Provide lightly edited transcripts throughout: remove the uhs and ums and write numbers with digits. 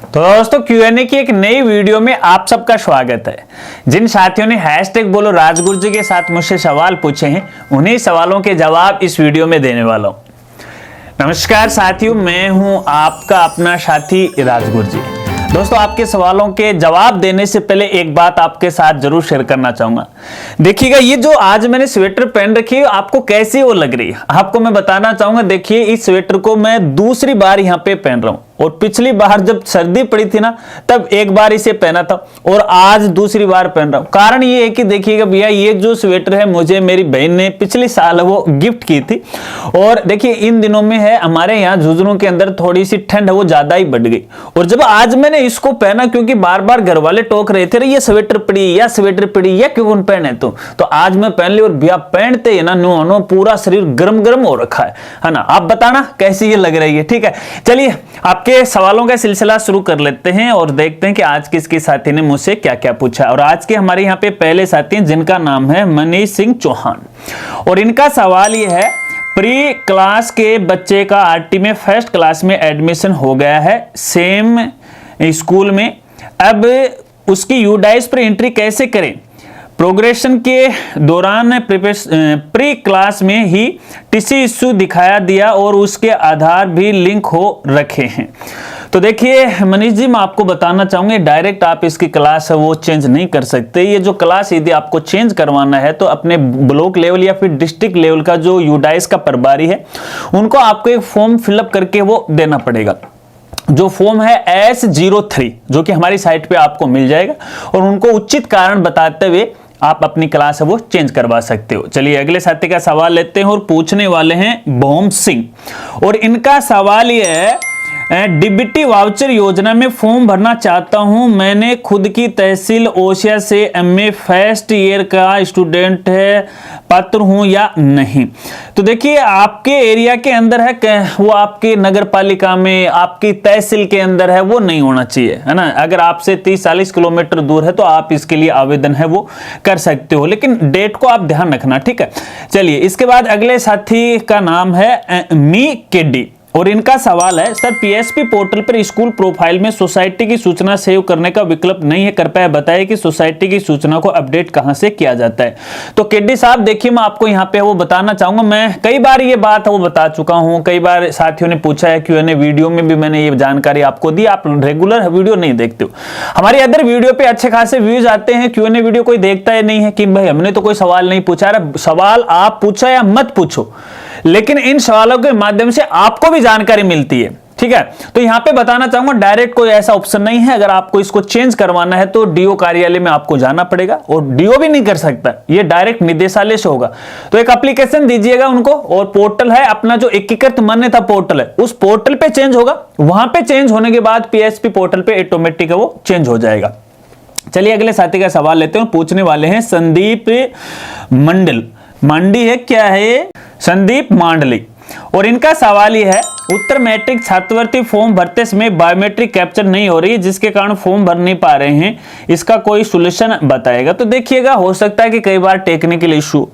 तो दोस्तों Q&A की एक नई वीडियो में आप सबका स्वागत है। जिन साथियों ने हैशटैग बोलो राजगुरु जी के साथ मुझसे सवाल पूछे हैं, उन्हीं सवालों के जवाब इस वीडियो में देने वाला हूं। नमस्कार साथियों, मैं हूं आपका अपना साथी राजगुरु जी। दोस्तों, आपके सवालों के जवाब देने से पहले एक बात आपके साथ जरूर शेयर करना चाहूंगा। देखिएगा, ये जो आज मैंने स्वेटर पहन रखी है, आपको कैसी वो लग रही है आपको मैं बताना चाहूंगा। देखिए, इस स्वेटर को मैं दूसरी बार यहाँ पे पहन रहा हूँ और पिछली बार जब सर्दी पड़ी थी ना, तब एक बार इसे पहना था और आज दूसरी बार पहन रहा हूं। कारण ये है कि देखिएगा भैया, ये जो स्वेटर है मुझे मेरी बहन ने पिछले साल वो गिफ्ट की थी और देखिए इन दिनों में है हमारे यहाँ झुंझुनू के अंदर थोड़ी सी ठंड है, वो ज्यादा ही बढ़ गई। और जब आज मैंने इसको पहना, क्योंकि बार बार घर वाले टोक रहे थे, ये स्वेटर पड़ी या स्वेटर पड़ी या क्यों पहने, तो आज मैं पहन ली और भैया पहनते ही ना नो पूरा शरीर गर्म गर्म हो रखा है ना। आप बताना कैसी ये लग रही है। ठीक है, चलिए आपके सवालों का सिलसिला शुरू कर लेते हैं और देखते हैं कि आज किसके साथी ने मुझसे क्या क्या पूछा। और आज के हमारे यहाँ पे पहले साथी हैं जिनका नाम है मनीष सिंह चौहान और इनका सवाल ये है, प्री क्लास के बच्चे का आरटी में फर्स्ट क्लास में एडमिशन हो गया है सेम स्कूल में, अब उसकी यूडाइस पर एंट्री कैसे करें। प्रोग्रेशन के दौरान प्री क्लास में ही टीसी इश्यू दिखाया दिया और उसके आधार भी लिंक हो रखे हैं। तो देखिए मनीष जी, मैं आपको बताना चाहूंगा, डायरेक्ट आप इसकी क्लास है वो चेंज नहीं कर सकते। ये जो क्लास यदि आपको चेंज करवाना है तो अपने ब्लॉक लेवल या फिर डिस्ट्रिक्ट लेवल का जो यूडाइस का प्रभारी है, उनको आपको एक फॉर्म फिलअप करके वो देना पड़ेगा। जो फॉर्म है S03, जो कि हमारी साइट पे आपको मिल जाएगा और उनको उचित कारण बताते हुए आप अपनी क्लास है वो चेंज करवा सकते हो। चलिए अगले साथी का सवाल लेते हैं और पूछने वाले हैं भोम सिंह और इनका सवाल ये है, डीबीटी वाउचर योजना में फॉर्म भरना चाहता हूं। मैंने खुद की तहसील ओसिया से एमए फर्स्ट ईयर का स्टूडेंट है, पात्र हूं या नहीं। तो देखिए आपके एरिया के अंदर है वो, आपके नगर पालिका में आपकी तहसील के अंदर है, वो नहीं होना चाहिए, है ना। अगर आपसे 30-40 किलोमीटर दूर है तो आप इसके लिए आवेदन है वो कर सकते हो, लेकिन डेट को आप ध्यान रखना। ठीक है, चलिए इसके बाद अगले साथी का नाम है मी केडी और इनका सवाल है, सर पीएसपी पोर्टल पर स्कूल प्रोफाइल में सोसाइटी की सूचना सेव करने का विकल्प नहीं है, कृपया बताएं कि सोसाइटी की सूचना को अपडेट कहां से किया जाता है। तो केडी साहब देखिए, मैं आपको यहां पे वो बताना चाहूंगा, मैं कई बार ये बात वो बता चुका हूं, कई बार साथियों ने पूछा है Q&A वीडियो में भी मैंने ये जानकारी आपको दी। आप रेगुलर वीडियो नहीं देखते हो, हमारी अदर वीडियो पे अच्छे खासे व्यूज आते हैं, Q&A वीडियो कोई देखता ही नहीं है कि भाई हमने तो कोई सवाल नहीं पूछा। सवाल आप पूछो या मत पूछो, लेकिन इन सवालों के माध्यम से आपको भी जानकारी मिलती है। ठीक है, तो यहां पे बताना चाहूंगा, डायरेक्ट कोई ऐसा ऑप्शन नहीं है। अगर आपको इसको चेंज करवाना है तो डीओ कार्यालय में आपको जाना पड़ेगा और डीओ भी नहीं कर सकता, ये डायरेक्ट निदेशालय से होगा। तो एक एप्लीकेशन दीजिएगा उनको और पोर्टल है अपना जो एकीकृत मान्यता पोर्टल है, उस पोर्टल पे चेंज होगा। वहां पे चेंज होने के बाद पीएसपी पोर्टल पे ऑटोमेटिक वो चेंज हो जाएगा। चलिए अगले साथी का सवाल लेते हैं। पूछने वाले हैं संदीप मांडी है, क्या है संदीप मांडली और इनका सवाल यह है, उत्तर मैट्रिक छात्रवृत्ति फॉर्म भरते समय बायोमेट्रिक कैप्चर नहीं हो रही है, जिसके कारण फॉर्म भर नहीं पा रहे हैं, इसका कोई सॉल्यूशन बताएगा। तो देखिएगा, हो सकता है कि कई बार टेक्निकल इशू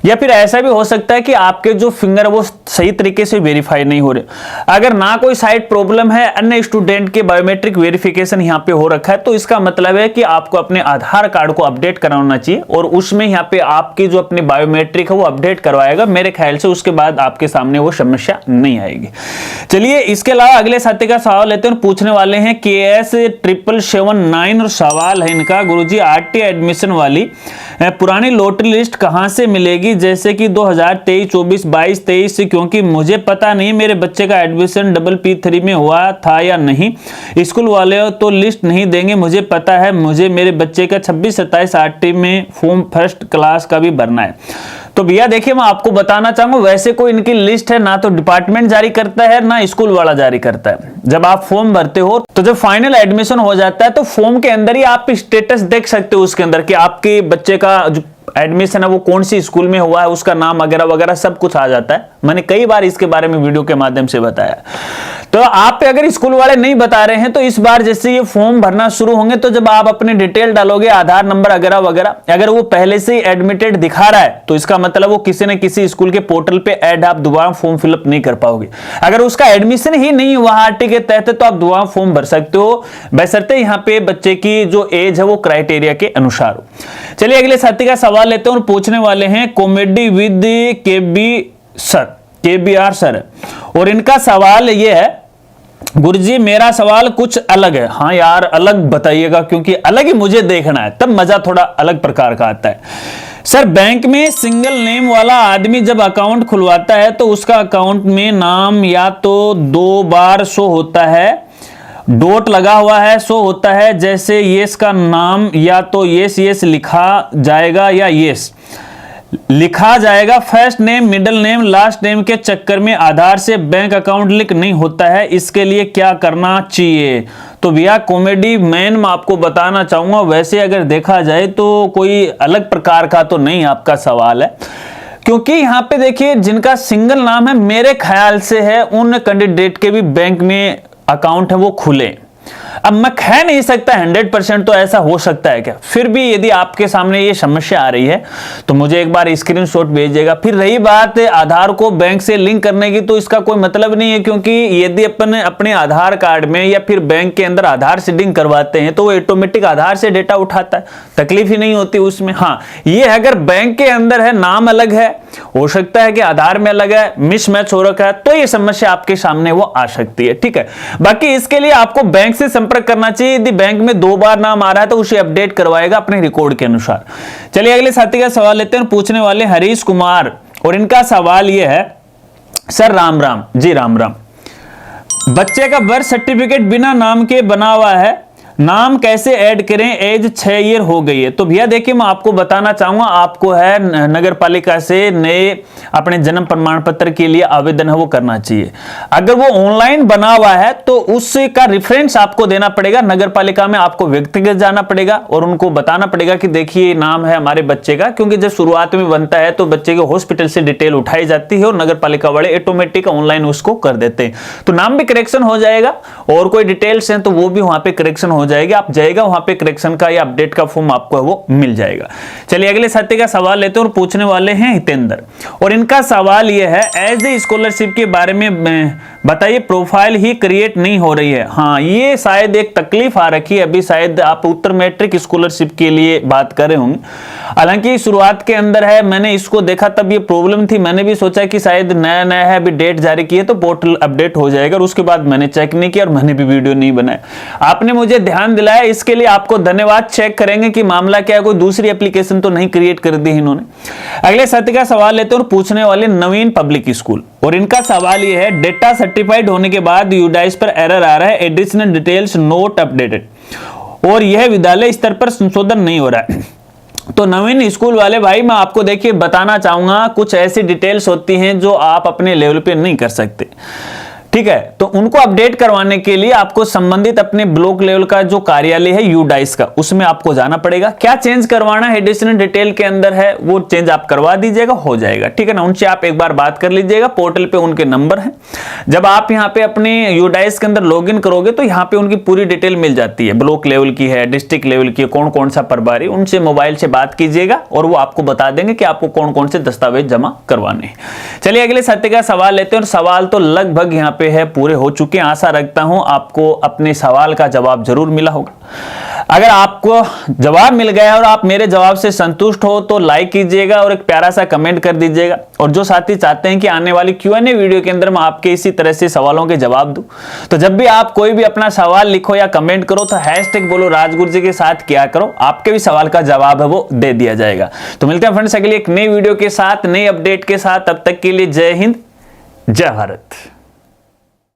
या फिर ऐसा भी हो सकता है कि आपके जो फिंगर वो सही तरीके से वेरीफाई नहीं हो रहे। अगर ना कोई साइट प्रॉब्लम है, अन्य स्टूडेंट के बायोमेट्रिक वेरिफिकेशन यहाँ पे हो रखा है, तो इसका मतलब है कि आपको अपने आधार कार्ड को अपडेट कराना चाहिए और उसमें यहाँ पे आपकी जो अपनी बायोमेट्रिक है वो अपडेट करवाएगा। मेरे ख्याल से उसके बाद आपके सामने वो समस्या नहीं आएगी। चलिए इसके अलावा अगले साथी का सवाल लेते हैं। पूछने वाले हैं KS7779 और सवाल है इनका, गुरुजी आरटी एडमिशन वाली पुरानी लॉटरी लिस्ट कहां से मिलेगी, जैसे कि 2023, 24, 22, 23, क्योंकि मुझे पता नहीं मेरे बच्चे का एडमिशन PPP3 में हुआ था या नहीं। स्कूल वाले तो लिस्ट नहीं देंगे, मुझे पता है, मुझे मेरे बच्चे का 26-27 आरटी में फॉर्म फर्स्ट क्लास का भी भरना है। तो भैया देखिए, मैं आपको बताना चाहूंगा, वैसे कोई इनकी लिस्ट है ना तो डिपार्टमेंट जारी करता है ना स्कूल वाला जारी करता है। जब आप फॉर्म भरते हो तो जब फाइनल एडमिशन हो जाता है तो फॉर्म के अंदर ही आप स्टेटस देख सकते हो उसके अंदर कि आपके बच्चे का एडमिशन है वो कौन सी स्कूल में हुआ है, उसका नाम वगैरह वगैरह सब कुछ आ जाता है। मैंने कई बार इसके बारे में वीडियो के माध्यम से बताया। तो आप पे अगर स्कूल वाले नहीं बता रहे हैं तो इस बार जैसे ये फॉर्म भरना शुरू होंगे तो जब आप अपने डिटेल डालोगे, आधार नंबर वगैरह वगैरह, अगर वो पहले से ही एडमिटेड दिखा रहा है तो इसका मतलब वो किसी न किसी स्कूल के पोर्टल पे ऐड, आप दोबारा फॉर्म फिलअप नहीं कर पाओगे। अगर उसका एडमिशन ही नहीं हुआ आरटी के तहत तो आप दोबारा फॉर्म भर सकते हो, बशर्ते यहाँ पे बच्चे की जो एज है वो क्राइटेरिया के अनुसार हो। चलिए अगले साथी का सवाल लेते हैं और पूछने वाले हैं कॉमेडी विद केबीआर सर, और इनका सवाल ये है, गुरुजी मेरा सवाल कुछ अलग है। हाँ यार अलग बताइएगा, क्योंकि अलग ही मुझे देखना है, तब मजा थोड़ा अलग प्रकार का आता है। सर बैंक में सिंगल नेम वाला आदमी जब अकाउंट खुलवाता है तो उसका अकाउंट में नाम या तो 2 बार शो होता है, डॉट लगा हुआ है शो होता है, जैसे यस का नाम या तो यस लिखा जाएगा या यस लिखा जाएगा, first name middle name last name के चक्कर में आधार से बैंक अकाउंट लिंक नहीं होता है, इसके लिए क्या करना चाहिए? तो भैया कॉमेडी मैन मैं आपको बताना चाहूंगा, वैसे अगर देखा जाए तो कोई अलग प्रकार का तो नहीं आपका सवाल है, क्योंकि यहां पे देखिए जिनका सिंगल नाम है मेरे ख्याल से है उन कैंडिडेट के भी बैंक में अकाउंट है वो खुले। अब मैं कह नहीं सकता 100% तो ऐसा हो सकता है क्या, फिर भी यदि आपके सामने ये समस्या आ रही है तो मुझे एक बार स्क्रीनशॉट भेजिएगा। फिर रही बात आधार को बैंक से लिंक करने की, तो इसका कोई मतलब नहीं है, क्योंकि यदि अपन अपने आधार कार्ड में या फिर बैंक के अंदर आधार से लिंक करवाते हैं तो वो ऑटोमेटिक आधार से डेटा उठाता है, तकलीफ ही नहीं होती उसमें। हाँ ये अगर बैंक के अंदर है नाम अलग है, हो सकता है कि आधार में अलग है, मिसमैच हो रखा है, तो ये समस्या आपके सामने वो आ सकती है। ठीक है, बाकी इसके लिए आपको बैंक से संपर्क करना चाहिए। यदि बैंक में 2 बार नाम आ रहा है तो उसे अपडेट करवाएगा अपने रिकॉर्ड के अनुसार। चलिए अगले साथी का सवाल लेते हैं, पूछने वाले हरीश कुमार, और इनका सवाल यह है, सर राम राम जी, राम राम, बच्चे का बर्थ सर्टिफिकेट बिना नाम के बना हुआ है, नाम कैसे ऐड करें, एज 6 ईयर हो गई है। तो भैया देखिए मैं आपको बताना चाहूंगा, आपको है नगर पालिका से नए अपने जन्म प्रमाण पत्र के लिए आवेदन है वो करना चाहिए। अगर वो ऑनलाइन बना हुआ है तो उसका रेफरेंस आपको देना पड़ेगा, नगर पालिका में आपको व्यक्तिगत जाना पड़ेगा और उनको बताना पड़ेगा कि देखिए नाम है हमारे बच्चे का, क्योंकि जब शुरुआत में बनता है तो बच्चे के हॉस्पिटल से डिटेल उठाई जाती है और नगर पालिका वाले ऑटोमेटिक ऑनलाइन उसको कर देते हैं, तो नाम भी करेक्शन हो जाएगा और कोई डिटेल्स हैं तो वो भी वहां पे करेक्शन हो जाएगा, आप जाएगा वहां पे करेक्शन का या अपडेट का फॉर्म आपको वो मिल जाएगा। चलिए अगले साथी का सवाल लेते हैं और पूछने वाले हैं हितेंद्र, और इनका सवाल यह है, एज ए स्कॉलरशिप के बारे में बताइए, प्रोफाइल ही क्रिएट नहीं हो रही है। हाँ ये शायद एक तकलीफ आ रखी है, अभी शायद आप उत्तर मैट्रिक स्कॉलरशिप के लिए बात कर रहे होंगे, हालांकि शुरुआत के अंदर है, मैंने इसको देखा तब ये प्रॉब्लम थी, मैंने भी सोचा कि शायद नया नया है, अभी डेट जारी की है तो पोर्टल अपडेट हो जाएगा, और उसके बाद मैंने चेक नहीं किया और मैंने भी वीडियो नहीं बनाया। आपने मुझे ध्यान दिलाया, इसके लिए आपको धन्यवाद। चेक करेंगे कि मामला क्या है, कोई दूसरी एप्लीकेशन तो नहीं क्रिएट कर दी इन्होंने। अगले साथी का सवाल लेते हैं और पूछने वाले नवीन पब्लिक स्कूल, और इनका सवाल यह है, डेटा सर्टिफाइड होने के बाद यूडाइस पर एरर आ रहा है, एडिशनल डिटेल्स नोट अपडेटेड, और यह विद्यालय स्तर पर संशोधन नहीं हो रहा है। तो नवीन स्कूल वाले भाई मैं आपको देखिए बताना चाहूंगा, कुछ ऐसी डिटेल्स होती हैं जो आप अपने लेवल पे नहीं कर सकते, ठीक है, तो उनको अपडेट करवाने के लिए आपको संबंधित अपने ब्लॉक लेवल का जो कार्यालय है यूडाइस का, उसमें आपको जाना पड़ेगा। क्या चेंज करवाना है एडिशनल डिटेल के अंदर है वो चेंज आप करवा दीजिएगा, हो जाएगा, ठीक है ना, उनसे आप एक बार बात कर लीजिएगा, पोर्टल पे उनके नंबर है। जब आप यहाँ पे अपने यूडाइस के अंदर लॉगिन करोगे तो यहाँ पे उनकी पूरी डिटेल मिल जाती है, ब्लॉक लेवल की है, डिस्ट्रिक्ट लेवल की है, कौन कौन सा प्रभारी, उनसे मोबाइल से बात कीजिएगा और वो आपको बता देंगे कि आपको कौन कौन से दस्तावेज जमा करवाने हैं। चलिए अगले साथी का सवाल लेते हैं, और सवाल तो लगभग यहाँ पे है पूरे हो चुके हैं, आशा रखता हूं आपको अपने सवाल का जवाब जरूर मिला होगा। अगर आपको जवाब मिल गया और आप मेरे जवाब से संतुष्ट हो तो लाइक कीजिएगा और एक प्यारा सा कमेंट कर दीजिएगा, और जो साथी चाहते हैं कि आने वाली Q&A वीडियो के अंदर मैं आपके इसी तरह से सवालों के जवाब दूं, तो जब भी आप कोई भी अपना सवाल लिखो या कमेंट करो तो हैशटैग बोलो राजगुरुजी के साथ किया करो, आपके भी सवाल का जवाब है वो दे दिया जाएगा। तो मिलते हैं फ्रेंड्स अगली एक नई वीडियो के साथ, नई अपडेट के साथ, तब तक के लिए जय हिंद, जय भारत।